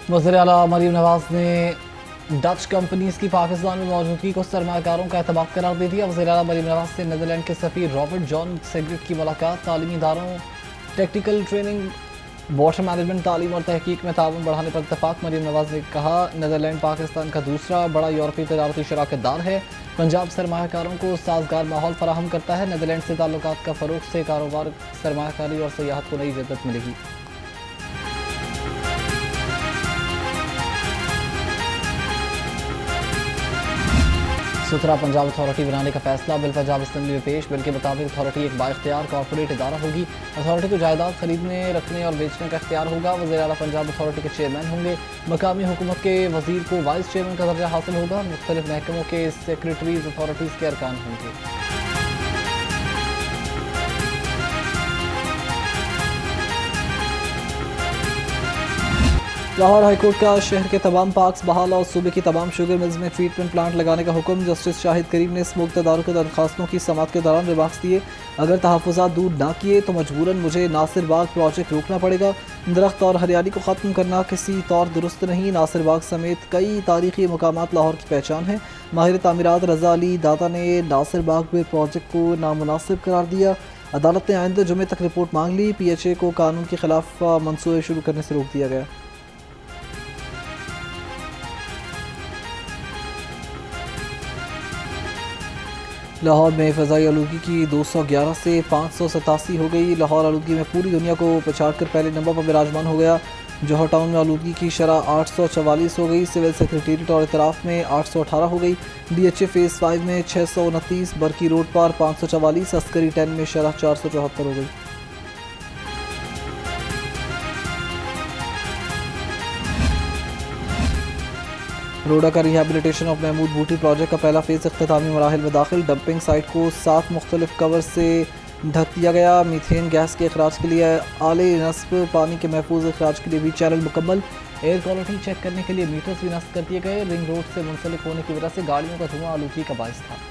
वज़ीर आला मरीम नवाज ने डच कंपनीज की पाकिस्तान में मौजूदगी को सरमाकारों का एतमाद करार दे दिया। वज़ीर आला मरीम नवाज से नीदरलैंड के सफ़ीर रॉबर्ट जॉन सेग्रिट की मुलाकात। तालीमी इदारों, टेक्निकल ट्रेनिंग, वाटर मैनेजमेंट, तालीम और तहकीक में ताउन बढ़ाने पर इतफाक। मरीम नवाज ने कहा, नीदरलैंड पाकिस्तान का दूसरा बड़ा यूरोपीय तजारती शराकतदार है। पंजाब सरमाकारों को साजगार माहौल फराहम करता है। नीदरलैंड से ताल्लुकात का फ़रोग से कारोबार, सरमाकारी और सियाहत को नई जद्दत मिलेगी। सुथरा पंजाब अथॉरिटी बनाने का फैसला। बिल पंजाब असम्बली में पेश। बिल के मुताबिक अथॉरिटी एक बाइख्तियार कॉर्पोरेट इदारा होगी। अथॉरिटी को जायदाद खरीदने, रखने और बेचने का इख्तियार होगा। वज़ीर आला पंजाब अथॉरिटी के चेयरमैन होंगे। मकामी हुकूमत के वज़ीर को वाइस चेयरमैन का दर्जा हासिल होगा। मुख्तलिफ महकमों के सेक्रेटरीज अथॉरिटीज़ के अरकान होंगे। लाहौर हाईकोर्ट का शहर के तमाम पार्क्स बहाल और सूबे की तमाम शुगर मिल्स में ट्रीटमेंट प्लांट लगाने का हुक्म। जस्टिस शाहिद करीम ने स्मोक तदारुक की दरखास्तों की समाअत के दौरान रिमार्क्स दिए, अगर तहफ़्फ़ुज़ात दूर ना किए तो मजबूरन मुझे नासिर बाग प्रोजेक्ट रोकना पड़ेगा। दरख्त और हरियाली को ख़त्म करना किसी तौर दुरुस्त नहीं। नासिर बाग समेत कई तारीखी मकामात लाहौर की पहचान है। माहिर तामीरात रज़ा अली दाता ने नासिर बाग में प्रोजेक्ट को नामुनासिब करार दिया। अदालत ने आइंदा जुमे तक रिपोर्ट मांग ली। PHA को कानून के खिलाफ मंसूबे शुरू करने से रोक दिया गया। लाहौर में फ़ज़ाई आलूगी की 211 से 587 हो गई। लाहौर आलूगी में पूरी दुनिया को पछाड़ कर पहले नंबर पर विराजमान हो गया। जौहर टाउन में आलूगी की शरह 844 हो गई। सिविल सेक्रेटेरिएट और इतराफ़ में 818 हो गई। DHA फ़ेज़ 5 में 629, बरकी रोड पर 544, अस्करी 10 में शरह 474 हो गई। रोडा का रिहेबिलिटेशन ऑफ महमूद बूटी प्रोजेक्ट का पहला फेज़ इख्तितामी मराहिल में दाखिल। डंपिंग साइट को 7 मुख्तलिफ कवर से ढक दिया गया। मीथेन गैस के अखराज के लिए आले नस्ब, पानी के महफूज अखराज के लिए भी चैनल मुकम्मल। एयर क्वालिटी चेक करने के लिए मीटर्स भी नस्ब कर दिए गए। रिंग रोड से मुंसलिक होने की वजह से गाड़ियों का धुआं आलूगी का बाइस था।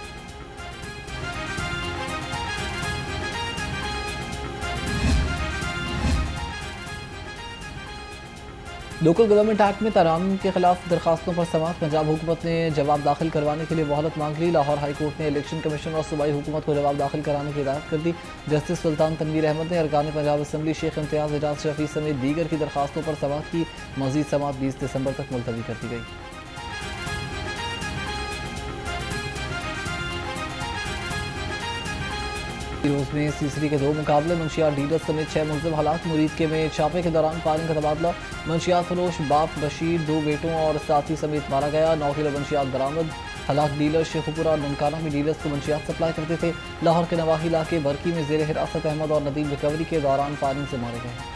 लोकल गवर्नमेंट एक्ट में तरामीम के खिलाफ दरखास्तों पर समाअत। पंजाब हुकूमत ने जवाब दाखिल करवाने के लिए मोहलत मांग ली। लाहौर हाई कोर्ट ने इलेक्शन कमीशन और सूबाई हुकूमत को जवाब दाखिल कराने की हिदायत कर दी। जस्टिस सुल्तान तनवीर अहमद ने अरकान पंजाब असम्बली शेख इम्तियाज़ एजाज शफी समेत दीगर की दरखास्तों पर समाअत की। मज़ीद समाअत 20 दिसंबर तक मुलतवी कर दी गई। रोज में सीसरी के 2 मुकाबले। मंशियात डीलर समेत 6 मुलज़िम हलाक। मुरीद के में छापे के दौरान फायरिंग का तबादला। मंशियात फरोश बाप बशीर 2 बेटों और साथी समेत मारा गया। 9 किलो मंशियात बरामद। हलाक डीलर शेखुपुरा और ननकाना में डीलर्स को मंशियात सप्लाई करते थे। लाहौर के नवाही इलाके बरकी में जेर हिरासत अहमद और नदीम रिकवरी के दौरान फायरिंग से मारे गए।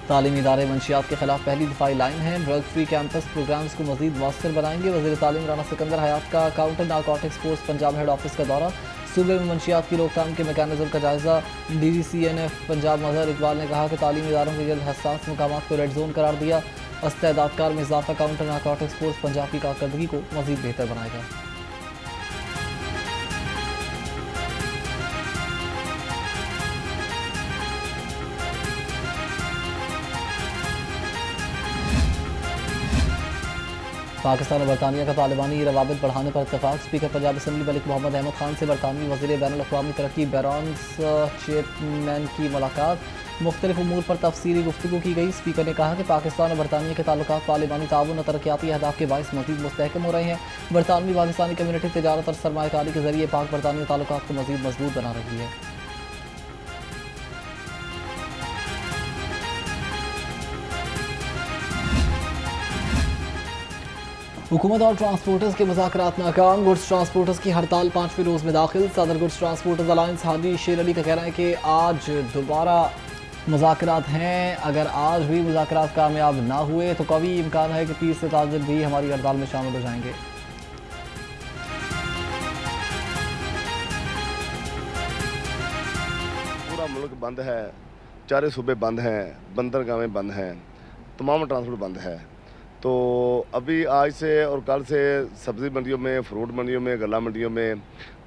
तालीमी इदारे मंशियात के खिलाफ पहली दिफाई लाइन है। ड्रग फ्री कैंपस प्रोग्राम्स को मजीद मौसर बनाएंगे। वज़ीर तालीम राना सिकंदर हयात का counter narcotics force Punjab head office का दौरा। सूबे में मंशियात की रोकथाम के मेकानिज़म का जायज़ा। DGCNF पंजाब मजहर इकबाल ने कहा कि तालीमी इदारों के जल्द हसास मकामात को रेड जोन करार दिया। इस्तेदादकार में इजाफा काउंटर नारकोटिक्स फोर्स पंजाब की कारकर्दगी को मजीद बेहतर बनाएगा। पाकिस्तान और बरतानिया का तालिबानी रवाबित बढ़ाने पर इतफाक। स्पीकर पंजाब असम्बली मलिक मोहम्मद अहमद खान से बरतानवी वज़ीर बैनुल-अक़वामी तरक्की बैरॉन्स चेयरमैन की मुलाकात। मुख्तलिफ उमूर पर तफसीली गुफ्तगू की गई। स्पीकर ने कहा कि पाकिस्तान और बरतानिया के ताल्लुकात तालिबानी ताउन और तरक्याती अहदाफ के बाइस मज़ीद मुस्तहकम हो रहे हैं। बरतानवी पाकिस्तानी कम्यूनिटी तजारत और सरमायाकारी के जरिए पाक बरतानिया ताल्लुकात को मज़ीद मजबूत बना रही है। हुकूमत और ट्रांसपोर्टर्स के मुज़ाकरात नाकाम। गुड्स ट्रांसपोर्टर्स की हड़ताल 5वें रोज़ में दाखिल। सदर गुड्स ट्रांसपोर्टर्स अलायंस हाजी शेर अली का कहना है कि आज दोबारा मुज़ाकरात हैं। अगर आज भी मुज़ाकरात कामयाब ना हुए तो कभी इम्कान है कि 30 से ताजिर भी हमारी हड़ताल में शामिल हो जाएंगे। पूरा मुल्क बंद है, चारे सूबे बंद हैं, बंदरगाहें बंद हैं, तमाम ट्रांसपोर्ट बंद है। तो अभी आज से और कल से सब्ज़ी मंडियों में, फ्रूट मंडियों में, गल्ला मंडियों में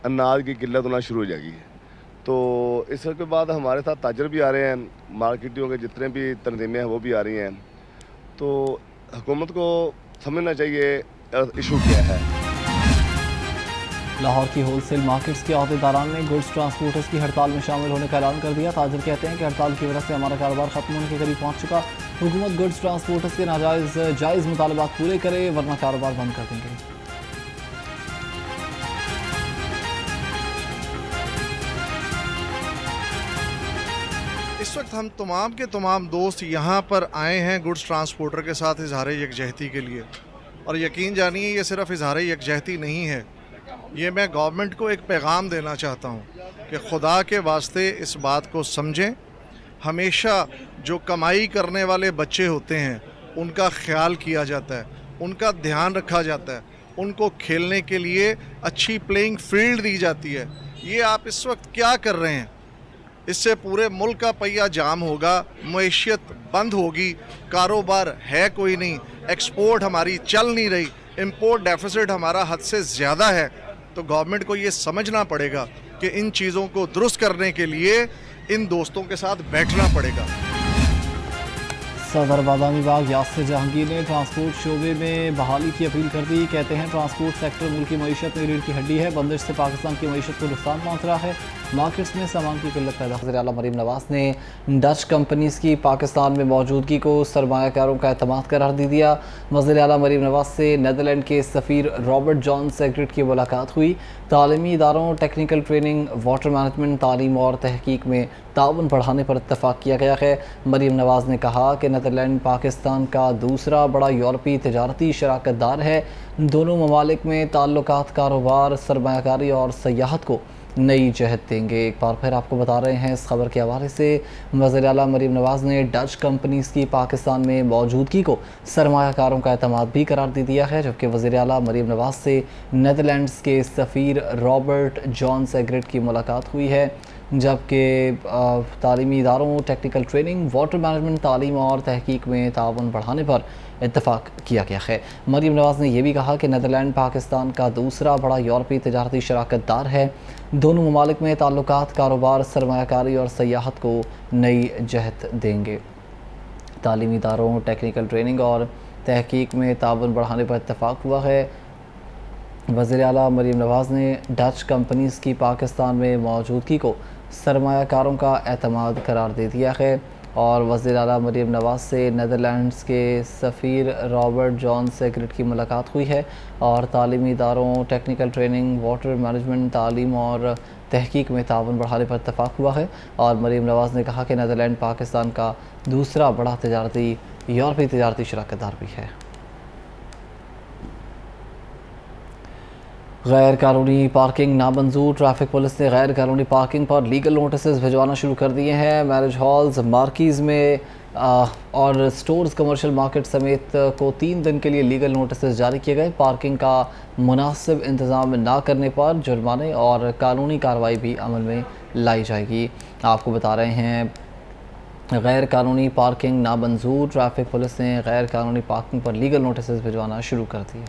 अनाज की किल्लत होना शुरू हो जाएगी। तो इसके बाद हमारे साथ ताजर भी आ रहे हैं, मार्केटियों के जितने भी तंजीमें हैं वो भी आ रही हैं। तो हुकूमत को समझना चाहिए इशू क्या है। लाहौर की होलसेल मार्केट्स के अहदेदारान ने गुड्स ट्रांसपोर्टर्स की हड़ताल में शामिल होने का ऐलान कर दिया। ताजर कहते हैं कि हड़ताल की वजह से हमारा कारोबार खत्म होने के करीब पहुंच चुका। हुकूमत गुड्स ट्रांसपोर्टर्स के जायज़ मुतालबात पूरे करे वरना कारोबार बंद कर देंगे। इस वक्त हम तमाम के तमाम दोस्त यहाँ पर आए हैं गुड्स ट्रांसपोर्टर के साथ इजहार यकजहती के लिए। और यकीन जानिए ये सिर्फ इजहार यकजहती नहीं है, ये मैं गवर्नमेंट को एक पैगाम देना चाहता हूँ कि खुदा के वास्ते इस बात को समझें। हमेशा जो कमाई करने वाले बच्चे होते हैं उनका ख्याल किया जाता है, उनका ध्यान रखा जाता है, उनको खेलने के लिए अच्छी प्लेइंग फील्ड दी जाती है। ये आप इस वक्त क्या कर रहे हैं? इससे पूरे मुल्क का पहिया जाम होगा, मईशियत बंद होगी, कारोबार है कोई नहीं, एक्सपोर्ट हमारी चल नहीं रही, इंपोर्ट डेफिसिट हमारा हद से ज़्यादा है। तो गवर्नमेंट को ये समझना पड़ेगा कि इन चीज़ों को दुरुस्त करने के लिए इन दोस्तों के साथ बैठना पड़ेगा। सदर बादामी बाग यासिर जहांगीर ने ट्रांसपोर्ट शोबे में बहाली की अपील कर दी। कहते हैं ट्रांसपोर्ट सेक्टर मुल्क की मईशत में रीढ़ की हड्डी है, बंदिश से पाकिस्तान की मईशत को नुकसान पहुंच रहा है, मार्केट्स में सामान की किल्लत पैदा। वज़ीर आला मरीम नवाज ने डच कंपनीज़ की पाकिस्तान में मौजूदगी को सरमायाकारों का एतमाद करार दे दिया। वज़ीर आला मरीम नवाज से नीदरलैंड के सफ़ीर रॉबर्ट जॉन सेग्रेट की मुलाकात हुई। तालीमी इदारों, टेक्निकल ट्रेनिंग, वाटर मैनेजमेंट, तालीम और तहकीक में ताउन बढ़ाने पर इत्तफाक किया गया है। मरीम नवाज ने कहा कि नीदरलैंड पाकिस्तान का दूसरा बड़ा यूरोपी तजारती शराकतदार है। दोनों ममालिक में ताल्लुकात कारोबार, सरमायाकारी और सयाहत को नई जहत देंगे। एक बार फिर आपको बता रहे हैं इस खबर के हवाले से, वज़ीर आला मरीम नवाज ने डच कंपनीज़ की पाकिस्तान में मौजूदगी को सरमायाकारों का एतमाद भी करार दे दिया है। जबकि वज़ीर आला मरीम नवाज से नीदरलैंड्स के सफ़ीर रॉबर्ट जॉन सेग्रेट की मुलाकात हुई है। जबकि तालीमी इदारों, टेक्निकल ट्रेनिंग, वाटर मैनेजमेंट, तालीम और तहकीक में ताउन बढ़ाने पर इत्तफाक किया गया है। मरीम नवाज ने यह भी कहा कि नीदरलैंड पाकिस्तान का दूसरा बड़ा यूरोपी तजारती शराकतदार है। दोनों ममालिक में ताल्लुकात कारोबार, सरमायाकारी और सयाहत को नई जहत देंगे। तालीमी इदारों, टेक्निकल ट्रेनिंग और तहकीक में ताउन बढ़ाने पर इत्तफाक हुआ है। वज़ीर आला मरीम नवाज ने डच कंपनीज़ की पाकिस्तान में मौजूदगी को सरमायाकारों का एतमाद करार दे दिया है। और वज़ीर आला मरीम नवाज से नीदरलैंड्स के सफ़ीर रॉबर्ट जॉन सेग्रेट की मुलाकात हुई है और तालीमी इदारों, टेक्निकल ट्रेनिंग, वाटर मैनेजमेंट, तालीम और तहकीक में ताउन बढ़ाने पर इत्तफाक हुआ है। और मरीम नवाज ने कहा कि नीदरलैंड पाकिस्तान का दूसरा बड़ा यूरोपी तजारती शराकतदार भी है। गैर कानूनी पार्किंग नामंजूर, ट्रैफिक पुलिस ने गैर कानूनी पार्किंग पर लीगल नोटिस भिजवाना शुरू कर दिए हैं। मैरिज हॉल्स, मार्कीज़ में और स्टोर्स, कमर्शियल मार्केट समेत को 3 दिन के लिए लीगल नोटिस जारी किए गए। पार्किंग का मुनासिब इंतज़ाम ना करने पर जुर्माने और कानूनी कार्रवाई भी अमल में लाई जाएगी। आपको बता रहे हैं गैर कानूनी पार्किंग नामंजूर, ट्रैफिक पुलिस ने गैर कानूनी पार्किंग पर लीगल नोटिस भिजवाना शुरू कर दिए।